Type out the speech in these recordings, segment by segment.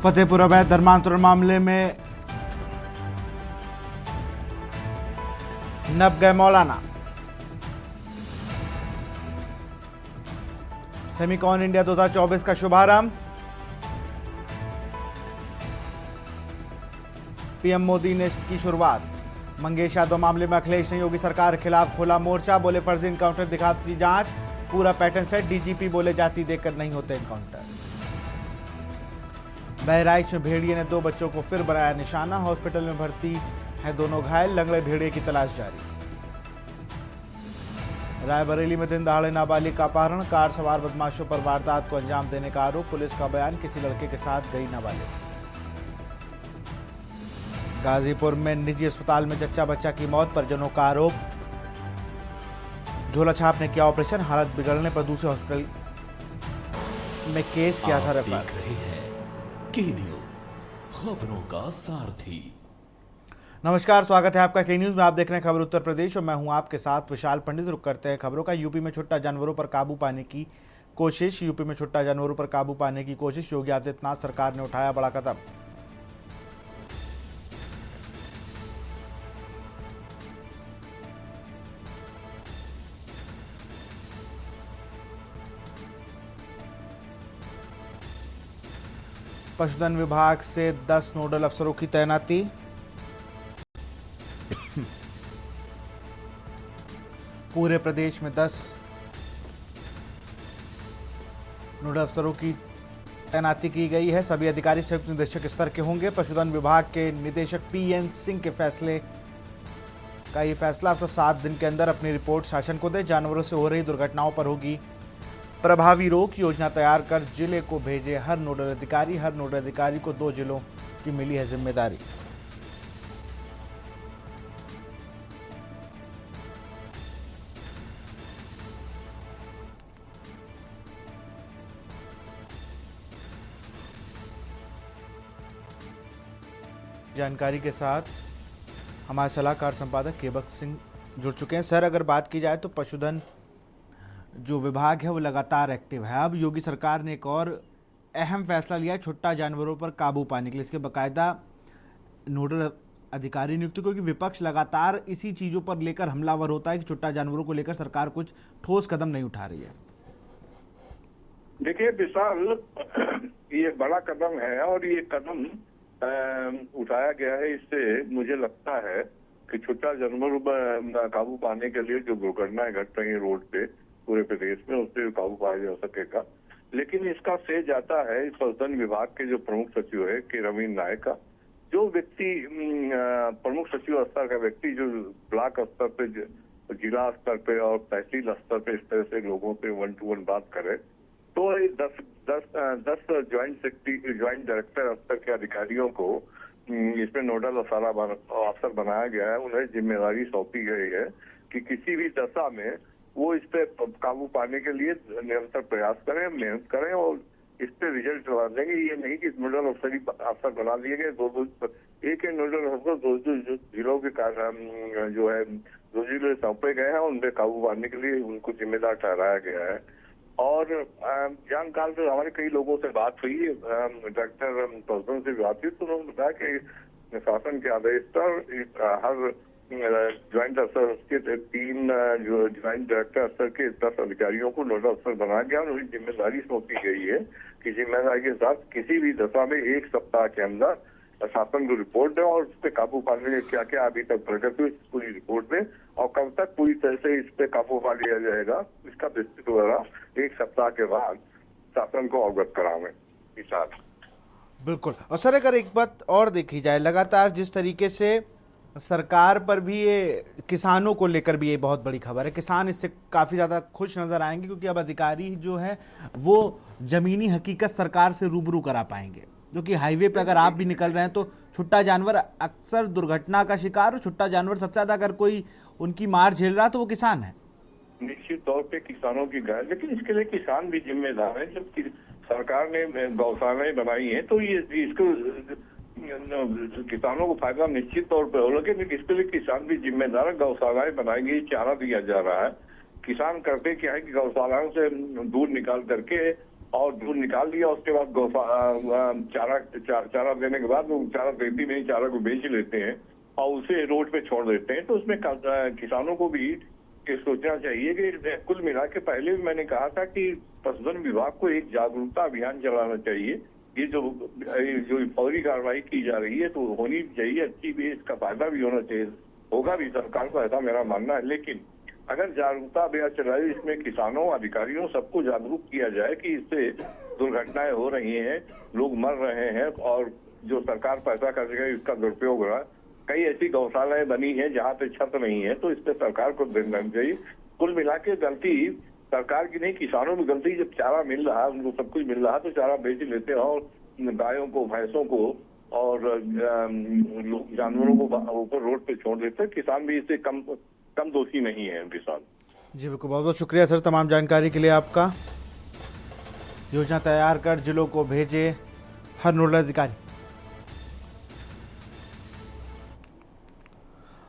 फतेहपुर अवैध धर्मांतरण मामले में नप गए मौलाना। सेमिकॉन इंडिया 2024 का शुभारंभ। पीएम मोदी ने की शुरुआत। मंगेश यादव मामले में अखिलेश ने योगी सरकार के खिलाफ खोला मोर्चा, बोले फर्जी इनकाउंटर दिखाती जांच, पूरा पैटर्न सेट। डीजीपी बोले जाति देकर नहीं होते इनकाउंटर। बहराइच में भेड़िए ने 2 बच्चों को फिर बनाया निशाना, हॉस्पिटल में भर्ती हैं दोनों घायल, लंगड़े भेड़िए की तलाश जारी। रायबरेली में दिन दहाड़े नाबालिग का अपहरण, कार सवार बदमाशों पर वारदात को अंजाम देने का आरोप, पुलिस का बयान किसी लड़के के साथ गई नाबालिग। गाजीपुर में निजी अस्पताल में जच्चा बच्चा की मौत, परिजनों का आरोप, झोला छाप ने किया ऑपरेशन, हालत बिगड़ने पर दूसरे हॉस्पिटल में केस किया था रेफर। के न्यूज़, खबरों का सारथी। नमस्कार, स्वागत है आपका के न्यूज में। आप देख रहे हैं खबर उत्तर प्रदेश और मैं हूं आपके साथ विशाल पंडित। रुक करते हैं खबरों का। यूपी में छुट्टा जानवरों पर काबू पाने की कोशिश। यूपी में छुट्टा जानवरों पर काबू पाने की कोशिश, योगी आदित्यनाथ सरकार ने उठाया बड़ा कदम। पशुधन विभाग से 10 नोडल अफसरों की तैनाती। पूरे प्रदेश में 10 नोडल अफसरों की तैनाती की गई है। सभी अधिकारी संयुक्त निदेशक स्तर के होंगे। पशुधन विभाग के निदेशक पीएन सिंह के फैसले का ये फैसला अफसर 7 दिन के अंदर अपनी रिपोर्ट शासन को दे। जानवरों से हो रही दुर्घटनाओं पर होगी प्रभावी रोक, योजना तैयार कर जिले को भेजे हर नोडल अधिकारी। हर नोडल अधिकारी को 2 जिलों की मिली है जिम्मेदारी। जानकारी के साथ हमारे सलाहकार संपादक केबक सिंह जुड़ चुके हैं। सर, अगर बात की जाए तो पशुधन जो विभाग है वो लगातार एक्टिव है। अब योगी सरकार ने एक और अहम फैसला लिया है छुट्टा जानवरों पर काबू पाने के लिए। इसके बाकायदा नोडल अधिकारी नियुक्त, क्योंकि विपक्ष लगातार इसी चीज़ों पर लेकर हमलावर होता है कि छुट्टा जानवरों को लेकर सरकार कुछ ठोस कदम नहीं उठा रही है। देखिए विशाल, ये बड़ा कदम है और ये कदम उठाया गया है। इससे मुझे लगता है कि छुट्टा जानवरों पर काबू पाने के लिए जो दुर्घटनाएं घट रही है रोड पे पूरे प्रदेश में, उस पर काबू पाया जा सकेगा। लेकिन इसका श्रेय जाता है इस पशुधन विभाग के जो प्रमुख सचिव है के रवींद्र नायक का। जो व्यक्ति प्रमुख सचिव स्तर का व्यक्ति जो ब्लॉक स्तर पे, जिला स्तर पे और तहसील स्तर पे इस तरह से लोगों से 1-to-1 बात करे, तो 10 ज्वाइंट डायरेक्टर स्तर के अधिकारियों को इसमें नोडल अफसर बनाया गया है। उन्हें जिम्मेदारी सौंपी गई है कि किसी भी दशा में वो इस पे काबू पाने के लिए निरंतर प्रयास करें, मेहनत करें और इस पे रिजल्ट ला देंगे। ये नहीं कि नोडल अफसर बना दिए गए, एक नोडल अफसर 2 जिलों के जो है 2 जिले सौंपे गए हैं, उन पे काबू पाने के लिए उनको जिम्मेदार ठहराया गया है। और जानकाल से हमारे कई लोगों से बात हुई, डॉक्टर पशुधन से बात हुई, तो उन्होंने बताया कि शासन के आदेश पर हर ज्वाइंट अफसर के 3 जो ज्वाइंट डायरेक्टर स्तर के 10 अधिकारियों को नोडल अफसर बनाया गया और उन्हें जिम्मेदारी सौंपी गई है कि जिम्मेदारी के साथ किसी भी दशा में 1 सप्ताह के अंदर शासन को रिपोर्ट दें और उस पर काबू पाने में क्या क्या अभी तक प्रगति हुई पूरी रिपोर्ट दें और कब तक पूरी तरह से इस पे काबू पा लिया जाएगा, इसका विस्तृत विवरण 1 सप्ताह के बाद शासन को अवगत करावें। बिल्कुल। और सर, अगर एक बात और देखी जाए, लगातार जिस तरीके से सरकार पर भी ये किसानों को लेकर भी ये बहुत बड़ी खबर है, किसान इससे काफ़ी ज़्यादा खुश नज़र आएंगे क्योंकि अब अधिकारी जो है वो ज़मीनी हकीकत सरकार से रूबरू करा पाएंगे। जो कि हाईवे पे अगर आप भी निकल रहे हैं तो छुट्टा जानवर अक्सर दुर्घटना का शिकार, और छुट्टा जानवर सबसे ज़्यादा अगर कोई उनकी मार झेल रहा तो वो किसान है। निश्चित तौर पे किसानों की गाय, लेकिन इसके लिए किसान भी जिम्मेदार है। जब सरकार ने गौशालाएं बनाई हैं तो ये इसको किसानों को फायदा निश्चित तौर पे हो, लेकिन इसके लिए किसान भी जिम्मेदार है। गौशालाएं बनाई गई, चारा दिया जा रहा है। किसान करते क्या है कि गौशालाओं से दूध निकाल करके और दूध निकाल दिया, उसके बाद चारा देने के बाद वो चारा देती नहीं, चारा को बेच लेते हैं और उसे रोड पे छोड़ देते हैं। तो उसमें किसानों को भी ये सोचना चाहिए कि कुल मिला के पहले भी मैंने कहा था कि पशुधन विभाग को एक जागरूकता अभियान चलाना चाहिए। ये जो फौरी कार्रवाई की जा रही है तो होनी चाहिए, अच्छी भी, इसका फायदा भी होना चाहिए, होगा भी सरकार को, ऐसा मेरा मानना है। लेकिन अगर जागरूकता अभियान चलाए, इसमें किसानों, अधिकारियों, सबको जागरूक किया जाए कि इससे दुर्घटनाएं हो रही हैं, लोग मर रहे हैं और जो सरकार पैसा खर्च रही है इसका दुरुपयोग हो रहा है। कई ऐसी गौशालाएं बनी हैं जहां पे छत नहीं है, तो इस पे सरकार को ध्यान देना चाहिए। कुल मिला के गलती सरकार की नहीं, किसानों की गलती। जब चारा मिल रहा है, उनको सब कुछ मिल रहा है, तो चारा बेच लेते हैं और गायों को, भैंसों को और जानवरों को ऊपर रोड पे छोड़ देते हैं। किसान भी इससे कम दोषी नहीं है किसान। जी बिल्कुल, बहुत बहुत शुक्रिया सर तमाम जानकारी के लिए आपका। योजना तैयार कर जिलों को भेजे हर नोडल अधिकारी।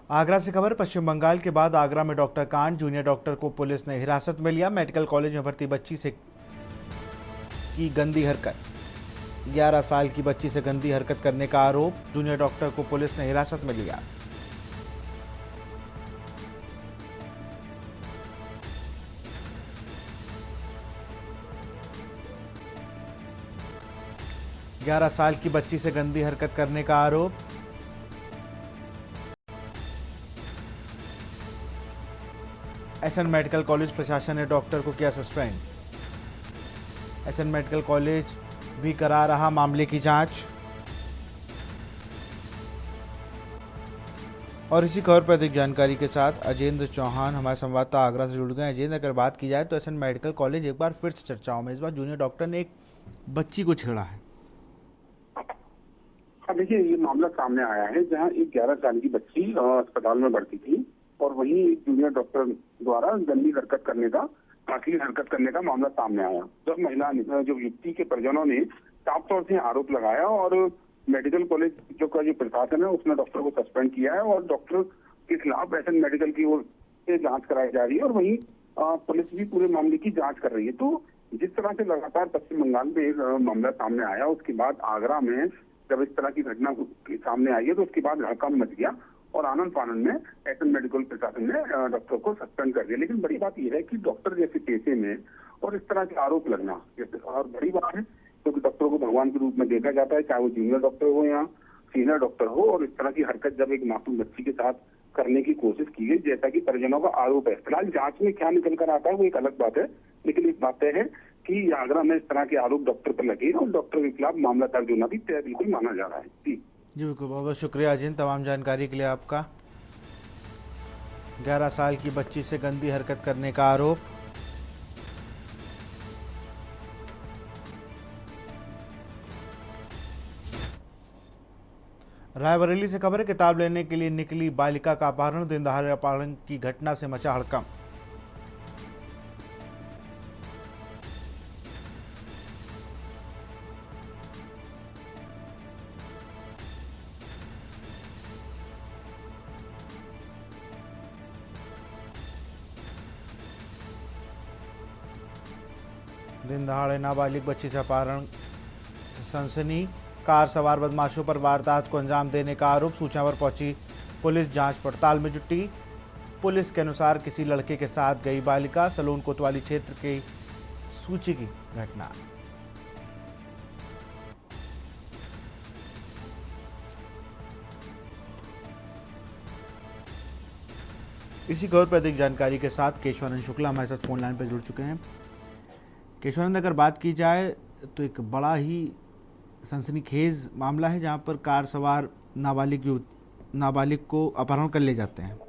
आगरा से खबर, पश्चिम बंगाल के बाद आगरा में डॉक्टर कांड, जूनियर डॉक्टर को पुलिस ने हिरासत में लिया। मेडिकल कॉलेज में भर्ती बच्ची से की गंदी हरकत, 11 साल की बच्ची से गंदी हरकत करने का आरोप, जूनियर डॉक्टर को पुलिस ने हिरासत में लिया। ग्यारह साल की बच्ची से गंदी हरकत करने का आरोप। एसएन मेडिकल कॉलेज प्रशासन ने डॉक्टर को किया सस्पेंड। एसएन मेडिकल कॉलेज भी करा रहा मामले की जांच। और इसी खबर पर अधिक जानकारी के साथ अजेंद्र चौहान हमारे संवाददाता आगरा से जुड़ गए। अजेंद्र, अगर बात की जाए तो एसएन मेडिकल कॉलेज एक बार फिर से चर्चाओं में, इस बार जूनियर डॉक्टर ने एक बच्ची को छेड़ा है। हाँ, देखिए, ये मामला सामने आया है जहां एक 11 साल की बच्ची अस्पताल में भर्ती थी और वहीं एक जूनियर डॉक्टर द्वारा गंदी हरकत करने का, अश्लील हरकत करने का मामला सामने आया। जब जो युवती के परिजनों ने साफ तौर से आरोप लगाया और मेडिकल कॉलेज का जो प्रशासन है उसने डॉक्टर को सस्पेंड किया है और डॉक्टर के खिलाफ एसएन मेडिकल की ओर से जांच कराई जा रही है और वहीं पुलिस भी पूरे मामले की जांच कर रही है। तो जिस तरह से लगातार पश्चिम बंगाल में एक मामला सामने आया, उसके बाद आगरा में जब इस तरह की घटना सामने आई है तो उसके बाद हड़कंप मच गया और आनंद फानंद में एसएन मेडिकल प्रशासन ने डॉक्टर को सस्पेंड कर दिया। लेकिन बड़ी बात यह है कि डॉक्टर जैसे पेशे में और इस तरह के आरोप लगना और बड़ी बात है, क्योंकि डॉक्टरों को भगवान के रूप में देखा जाता है, चाहे वो जूनियर डॉक्टर हो या सीनियर डॉक्टर हो। और इस तरह की हरकत जब एक मासूम बच्ची के साथ करने की कोशिश की गई, जैसा कि परिजनों का आरोप है, फिलहाल जांच में क्या निकल कर आता है वो एक अलग बात है। लेकिन एक बात तय है कि आगरा में इस तरह के आरोप डॉक्टर पर लगे और डॉक्टर के खिलाफ मामला दर्ज होना भी तय बिल्कुल माना जा रहा है। जी बिल्कुल, बहुत बहुत शुक्रिया अजिन तमाम जानकारी के लिए आपका। 11 साल की बच्ची से गंदी हरकत करने का आरोप। रायबरेली से खबर है, किताब लेने के लिए निकली बालिका का अपहरण, दिन दहाड़े अपहरण की घटना से मचा हड़कंप। दिन दहाड़े नाबालिग बच्ची से अपहरण सनसनी, कार सवार बदमाशों पर वारदात को अंजाम देने का आरोप। सूचना पर पहुंची पुलिस जांच पड़ताल में जुटी। पुलिस के अनुसार किसी लड़के के साथ गई बालिका, सलून कोतवाली क्षेत्र की सूची की घटना। इसी खबर पर अधिक जानकारी के साथ केशवानंद शुक्ला हमारे साथ फोन लाइन पर जुड़ चुके हैं। केशवानंद, अगर बात की जाए तो एक बड़ा ही सनसनीखेज मामला है जहां पर कार सवार नाबालिग को अपहरण कर ले जाते हैं।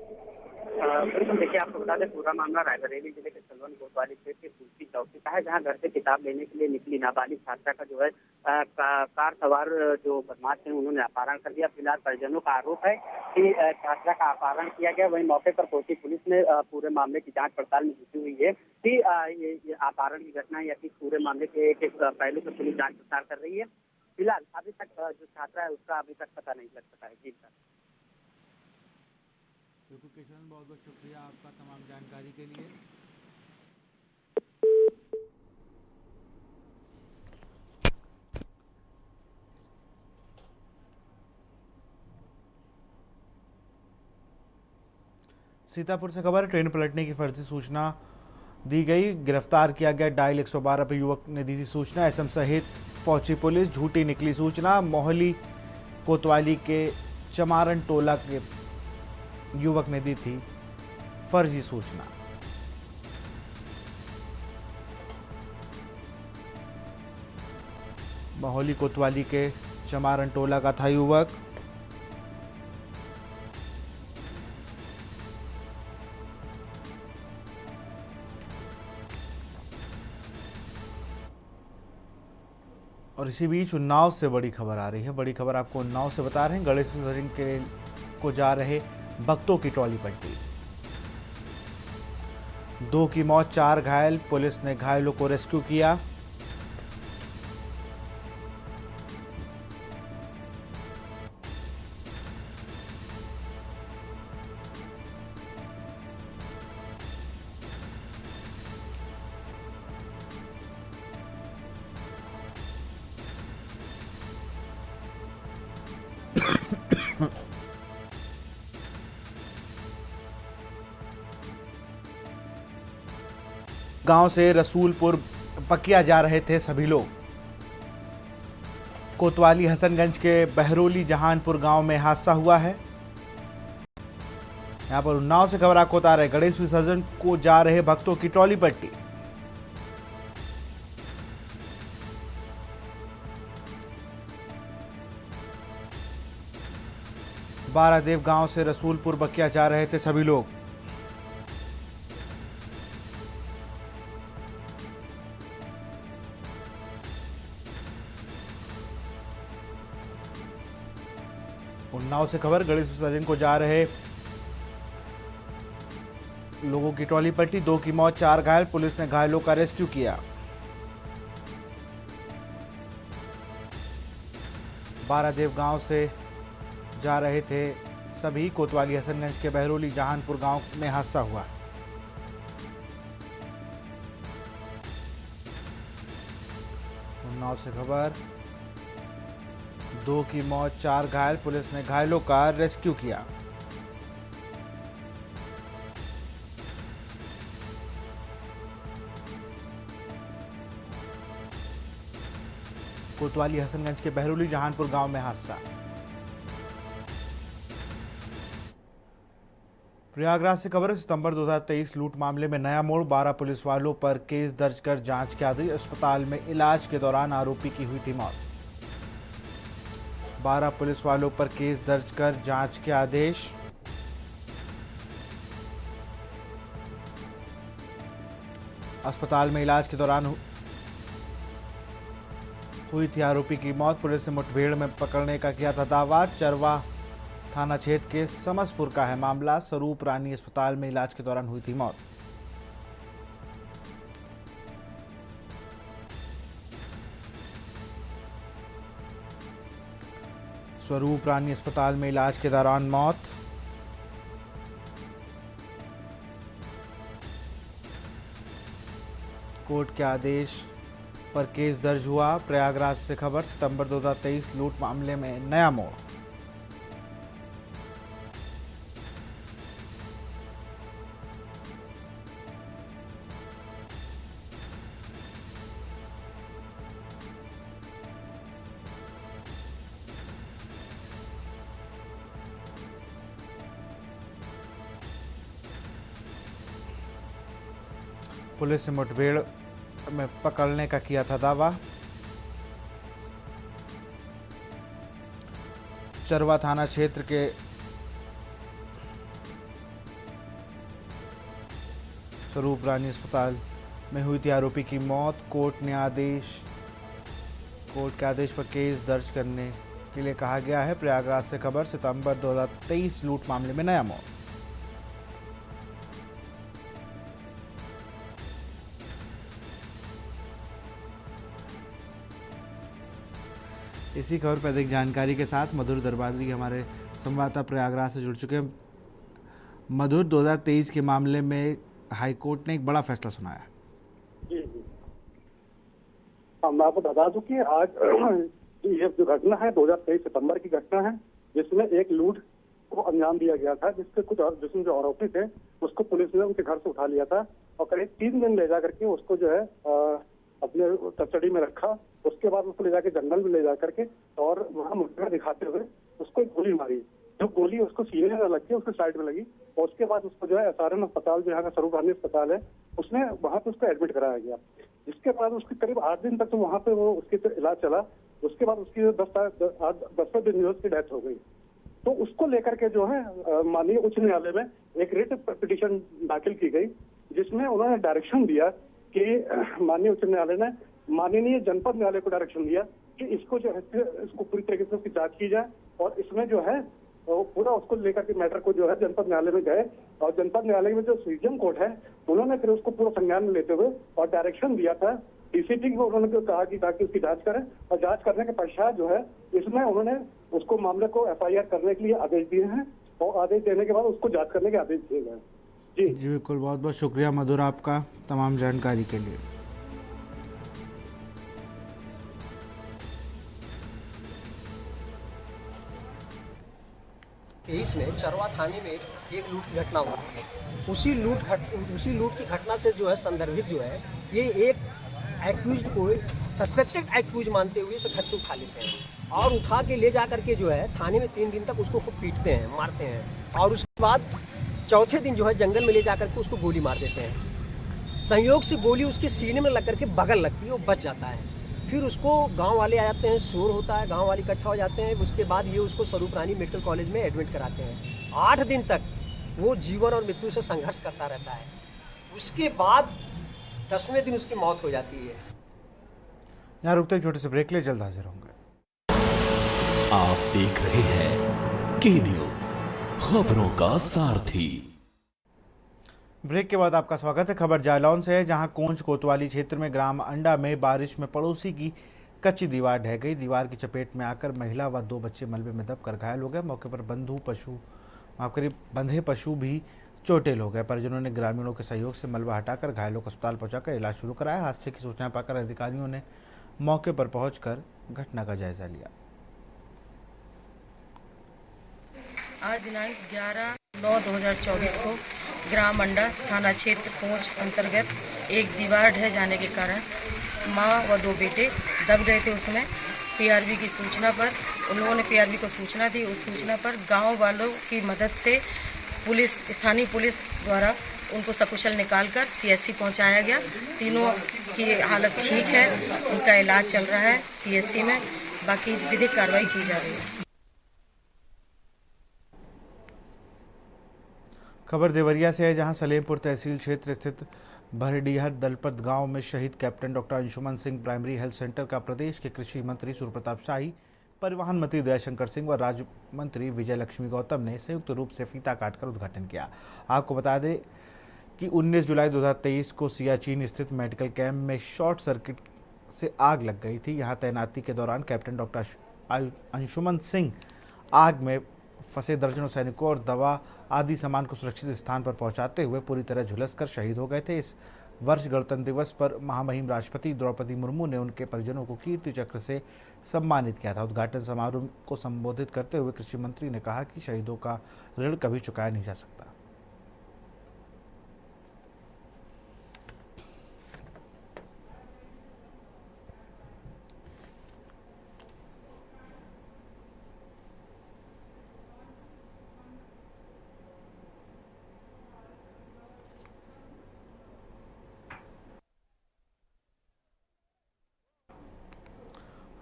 बिल्कुल, देखिए, आपको बता दें पूरा मामला रायबरेली जिले के सलवन कोतवाली क्षेत्र के तुलसी चौकी का है, जहां घर से किताब लेने के लिए निकली नाबालिग छात्रा का जो है कार सवार जो बदमाश हैं उन्होंने अपहरण कर दिया। फिलहाल परिजनों का आरोप है कि छात्रा का अपहरण किया गया। वहीं मौके पर पहुंची पुलिस ने पूरे मामले की जांच पड़ताल में जुटी हुई है कि ये अपहरण की घटना या फिर पूरे मामले के एक पहलू से पुलिस जांच पड़ताल कर रही है। फिलहाल अभी तक जो छात्रा है उसका अभी तक पता नहीं लग सका है। जी सर। बिल्कुल केशवानंद, बहुत बहुत शुक्रिया आपका तमाम जानकारी के लिए। सीतापुर से खबर है, ट्रेन पलटने की फर्जी सूचना दी गई, गिरफ्तार किया गया। डायल 112 पर युवक ने दी थी सूचना। एसएम सहित पहुंची पुलिस, झूठी निकली सूचना। मोहाली कोतवाली के चमारन टोला के युवक ने दी थी फर्जी सूचना। मोहाली कोतवाली के चमारन टोला का था युवक। और इसी बीच उन्नाव से बड़ी खबर आ रही है। बड़ी खबर आपको उन्नाव से बता रहे हैं। गणेश विसर्जन के को जा रहे भक्तों की टोली पलटी, 2 की मौत, 4 घायल। पुलिस ने घायलों को रेस्क्यू किया। गांव से रसूलपुर पकिया जा रहे थे सभी लोग। कोतवाली हसनगंज के बहरोली जहानपुर गांव में हादसा हुआ है। यहां पर उन्नाव से खबर आपको बता रहे, गणेश विसर्जन को जा रहे भक्तों की टोली पलटी। बारादेव गांव से रसूलपुर बकिया जा रहे थे सभी लोग। उन्नाव से खबर, गणेश विसर्जन को जा रहे लोगों की टोली पलटी, 2 की मौत, 4 घायल। पुलिस ने घायलों का रेस्क्यू किया। बारादेव गांव से जा रहे थे सभी। कोतवाली हसनगंज के बहरोली जहानपुर गांव में हादसा हुआ। उन्नाव से खबर, 2 की मौत, 4 घायल। पुलिस ने घायलों का रेस्क्यू किया। कोतवाली हसनगंज के बहरोली जहानपुर गांव में हादसा। प्रयागराज से खबर, सितंबर 2023 लूट मामले में नया मोड़। 12 पुलिस वालों पर केस दर्ज कर जांच के आदेश। अस्पताल में इलाज के दौरान आरोपी की हुई थी मौत। 12 पुलिस वालों पर केस दर्ज कर जांच के आदेश। अस्पताल में इलाज के दौरान हुई थी आरोपी की मौत। पुलिस ने मुठभेड़ में पकड़ने का किया था दावा। चरवा थाना क्षेत्र के समसपुर का है मामला। स्वरूप रानी अस्पताल में इलाज के दौरान हुई थी मौत। स्वरूप रानी अस्पताल में इलाज के दौरान मौत। कोर्ट के आदेश पर केस दर्ज हुआ। प्रयागराज से खबर, सितंबर 2023 लूट मामले में नया मोड़। पुलिस ने मुठभेड़ में पकड़ने का किया था दावा। चरवा थाना क्षेत्र के स्वरूप रानी अस्पताल में हुई थी आरोपी की मौत। कोर्ट के आदेश पर केस दर्ज करने के लिए कहा गया है। प्रयागराज से खबर, सितंबर 2023 लूट मामले में नया मोड़। इसी खबर पर अधिक जानकारी के साथ मधुर दरबारी हमारे संवाददाता प्रयागराज से जुड़ चुके हैं। मधुर, 2023 के मामले में हाईकोर्ट ने एक बड़ा फैसला सुनाया। जी जी, मैं आपको बता दूं कि आज ये जो घटना है 2023 सितंबर की घटना है, जिसमें एक लूट को अंजाम दिया गया था, जिसमें जो आरोपी थे उसको पुलिस ने उनके घर से उठा लिया था और करीब 3 दिन ले जा करके उसको जो है अपने कस्टडी में रखा। उसके बाद उसको ले जाके जंगल में ले जा करके और वहाँ मुखबिर दिखाते हुए उसको एक गोली मारी। जो गोली उसको सीने में लग के उसके साइड में लगी और उसके बाद उसको जो है SRM अस्पताल, जो यहाँ का स्वरूप गांधी अस्पताल है, उसने वहाँ पे उसको एडमिट कराया गया। जिसके बाद उसकी करीब 8 दिन तक तो वहाँ पे वो उसकी इलाज चला। उसके बाद उसकी 10वें दिन उसकी डेथ हो गई। तो उसको लेकर के जो है माननीय उच्च न्यायालय में एक रिट पिटीशन दाखिल की गई, जिसमें उन्होंने डायरेक्शन दिया कि माननीय उच्च न्यायालय ने माननीय जनपद न्यायालय को डायरेक्शन दिया कि इसको जो है इसको पूरी तरीके से उसकी जांच की जाए और इसमें जो है पूरा उसको लेकर के मैटर को जो है जनपद न्यायालय में गए और जनपद न्यायालय में जो सीजन कोर्ट है उन्होंने फिर उसको पूरा संज्ञान में लेते हुए और डायरेक्शन दिया था DCP को। उन्होंने कहा कि ताकि उसकी जांच करें और जांच करने के पश्चात जो है इसमें उन्होंने उसको मामले को FIR करने के लिए आदेश दिए हैं और आदेश देने के बाद उसको जांच करने के आदेश दिए गए। जी बिल्कुल, बहुत बहुत शुक्रिया मधुर आपका तमाम जानकारी के लिए। तेईस में चरवा थाने में एक लूट की घटना हुई। उसी लूट की घटना से जो है संदर्भित जो है ये एक एक्यूज्ड को सस्पेक्टेड एक्यूज मानते हुए उसे घर से उठा लेते हैं और उठा के ले जा करके जो है थाने में 3 दिन तक उसको खूब पीटते हैं, मारते हैं और उसके बाद चौथे दिन जो है जंगल में ले जा करके उसको गोली मार देते हैं। संयोग से गोली उसके सीने में लग करके बगल लगती है, वो बच जाता है। फिर उसको गांव वाले आ जाते हैं, शोर होता है, गांव वाले इकट्ठा हो जाते हैं। उसके बाद ये उसको स्वरूप रानी मेडिकल कॉलेज में एडमिट कराते हैं। 8 दिन तक वो जीवन और मृत्यु से संघर्ष करता रहता है। उसके बाद 10वें दिन उसकी मौत हो जाती है। यहाँ रुकते एक छोटे से ब्रेक ले, जल्द हाजिर होंगे। आप देख रहे हैं के न्यूज, खबरों का सारथी। ब्रेक के बाद आपका स्वागत है। खबर जालौन से है, जहां कोंच कोतवाली क्षेत्र में ग्राम अंडा में बारिश में पड़ोसी की कच्ची दीवार ढह गई। दीवार की चपेट में आकर महिला व 2 बच्चे मलबे में दबकर घायल हो गए। मौके पर बंधे पशु भी चोटिल हो गए। परिजनों ने ग्रामीणों के सहयोग से मलबा हटाकर घायलों को अस्पताल पहुंचाकर इलाज शुरू कराया। हादसे की सूचना पाकर अधिकारियों ने मौके पर पहुंचकर घटना का जायजा लिया। आज दिनांक 11/9/2024 को ग्राम अंडा थाना क्षेत्र कोंच अंतर्गत एक दीवार ढह जाने के कारण मां व 2 बेटे दब गए थे। उसमें PRV की सूचना पर उन लोगों ने PRV को सूचना दी। उस सूचना पर गांव वालों की मदद से स्थानीय पुलिस द्वारा उनको सकुशल निकालकर CSC पहुंचाया गया। तीनों की हालत ठीक है, उनका इलाज चल रहा है CSC में। बाकी विधिक कार्रवाई की जा रही है। खबर देवरिया से है, जहां सलेमपुर तहसील क्षेत्र स्थित भरडीहर दलपत गांव में शहीद captain doctor Anshuman Singh primary health centre का प्रदेश के कृषि मंत्री सूर्य प्रताप शाही, परिवहन मंत्री दयाशंकर सिंह व राज्य मंत्री विजय लक्ष्मी गौतम ने संयुक्त रूप से फीता काटकर उद्घाटन किया। आपको बता दें कि 19 जुलाई 2023 को सियाचिन स्थित मेडिकल कैंप में शॉर्ट सर्किट से आग लग गई थी। यहाँ तैनाती के दौरान कैप्टन डॉक्टर अंशुमन सिंह आग में फंसे दर्जनों सैनिकों और दवा आदि सामान को सुरक्षित स्थान पर पहुंचाते हुए पूरी तरह झुलसकर शहीद हो गए थे। इस वर्ष गणतंत्र दिवस पर महामहिम राष्ट्रपति द्रौपदी मुर्मू ने उनके परिजनों को कीर्ति चक्र से सम्मानित किया था। उद्घाटन समारोह को संबोधित करते हुए कृषि मंत्री ने कहा कि शहीदों का ऋण कभी चुकाया नहीं जा सकता।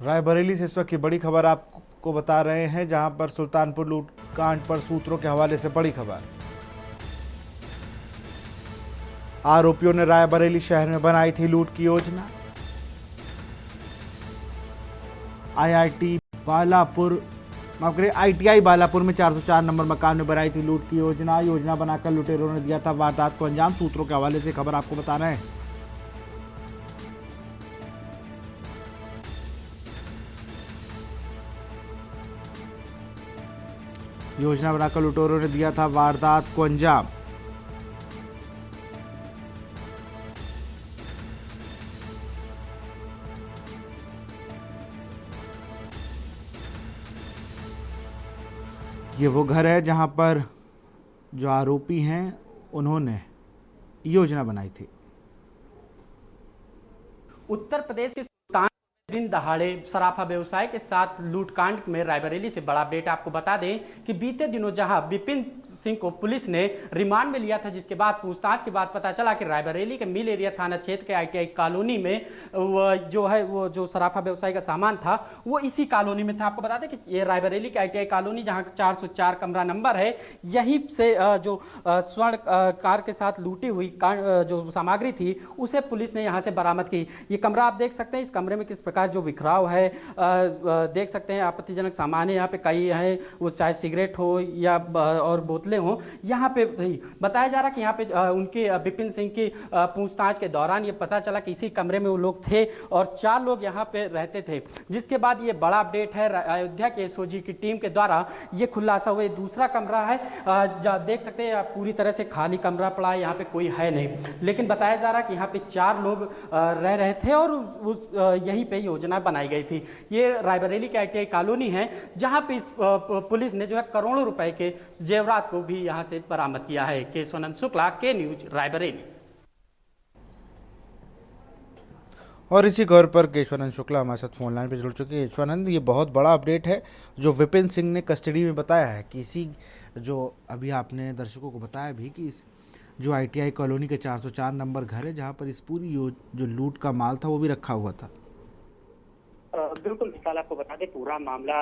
रायबरेली से इस वक्त की बड़ी खबर आपको बता रहे हैं, जहां पर सुल्तानपुर लूट कांड पर सूत्रों के हवाले से बड़ी खबर। आरोपियों ने रायबरेली शहर में बनाई थी लूट की योजना। IIT बालापुर ITI बालापुर में 404 नंबर मकान में बनाई थी लूट की योजना बनाकर लुटेरों ने दिया था वारदात को अंजाम। सूत्रों के हवाले से खबर आपको बता रहे हैं। योजना बनाकर लुटेरों ने दिया था वारदात को अंजाम। ये वो घर है जहां पर जो आरोपी हैं उन्होंने योजना बनाई थी। उत्तर प्रदेश के सुल्तान दिन दहाड़े सराफा व्यवसाय के साथ लूटकांड में रायबरेली से बड़ा अपडेट। आपको बता दें कि बीते दिनों जहां विपिन सिंह को पुलिस ने रिमांड में लिया था, जिसके बाद पूछताछ के बाद पता चला कि रायबरेली के मिल एरिया थाना क्षेत्र के ITI कॉलोनी में वो जो सराफा व्यवसाय का सामान था वो इसी कॉलोनी में था। आपको बता दें कि ये रायबरेली के ITI कॉलोनी जहां 404 कमरा नंबर है, यहीं से जो स्वर्ण कार के साथ लूटी हुई जो सामग्री थी उसे पुलिस ने यहां से बरामद की। ये कमरा आप देख सकते हैं, इस कमरे में किस प्रकार जो बिखराव है देख सकते हैं। आपत्तिजनक सामान यहाँ पे कई हैं, वो चाहे सिगरेट हो या और बोतलें हो। यहाँ पे बताया जा रहा कि यहाँ पे उनके विपिन सिंह की पूछताछ के दौरान ये पता चला कि इसी कमरे में वो लोग थे और 4 लोग यहाँ पे रहते थे। जिसके बाद ये बड़ा अपडेट है, अयोध्या के SOG की टीम के द्वारा ये खुलासा हुआ। दूसरा कमरा है, देख सकते हैं पूरी तरह से खाली कमरा पड़ा है, यहाँ पे कोई है नहीं। लेकिन बताया जा रहा कि यहाँ पे 4 लोग रह रहे थे और यहीं पे योजना बनाई गई थी। ये रायबरेली के ITI कॉलोनी है जहां पे पुलिस ने जो है करोड़ों रुपए के जेवरात को भी यहां से बरामद किया है। केशवानंद शुक्ला, के न्यूज, रायबरेली। और इसी खबर पर केशवानंद शुक्ला हमारे साथ फोन लाइन पे जुड़ चुके हैं। केशवानंद, ये बहुत बड़ा अपडेट है जो विपिन सिंह ने कस्टडी में बताया है कि इसी जो अभी आपने दर्शकों को बताया भी कि इस जो ITI कॉलोनी के 404 नंबर घर है जहां पर इस पूरी जो लूट का माल था वो भी रखा हुआ था। बिल्कुल विशाल, आपको बता दें पूरा मामला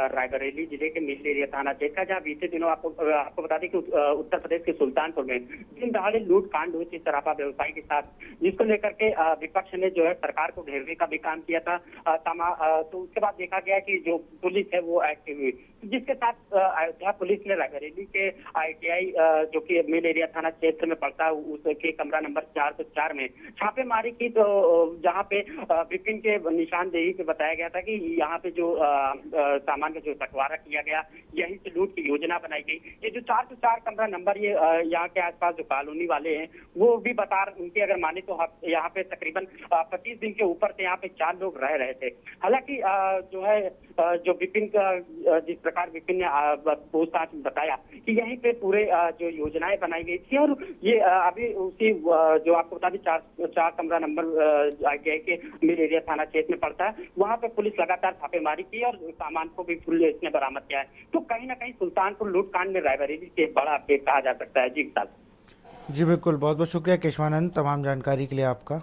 रायबरेली जिले के मिल एरिया थाना क्षेत्र का, जहाँ बीते दिनों आपको बता दें कि उत्तर प्रदेश के सुल्तानपुर में दिन दहाड़े लूट कांड हुई थी सराफा व्यवसायी के साथ, जिसको लेकर के विपक्ष ने जो है सरकार को घेरने का भी काम किया था। तो उसके बाद देखा गया कि जो पुलिस है वो एक्टिव हुई, जिसके साथ अयोध्या पुलिस ने रायबरेली के ITI जो कि मिल एरिया थाना क्षेत्र में पड़ता है उसके कमरा नंबर 404 में छापेमारी की। तो जहाँ पे विपिन के निशानदेही पे बताया गया था कि यहाँ पे जो सामान का जो बंटवारा किया गया, यहीं से लूट की योजना बनाई गई। ये जो 404 कमरा नंबर ये यहाँ के आसपास जो कॉलोनी वाले हैं वो भी बता उनके अगर माने तो यहाँ पे तकरीबन 25 दिन के ऊपर से यहाँ पे 4 लोग रह रहे थे। हालांकि जो है जो विपिन का जिस प्रकार विपिन ने पूछताछ बताया कि यहीं पे पूरे जो योजनाएं बनाई गई थी और ये अभी उसी जो आपको बता दें 4 कमरा नंबर ITI के मिल एरिया थाना क्षेत्र में पड़ता है, वहां पे पुलिस लगातार छापेमारी की और सामान को भी पुलिस ने बरामद किया है। तो कहीं ना कहीं सुल्तानपुर लूटकांड में रायबरेली के बड़ा अपडेट कहा जा सकता है। जी विशाल। जी बिल्कुल, बहुत बहुत शुक्रिया केशवानंद तमाम जानकारी के लिए आपका।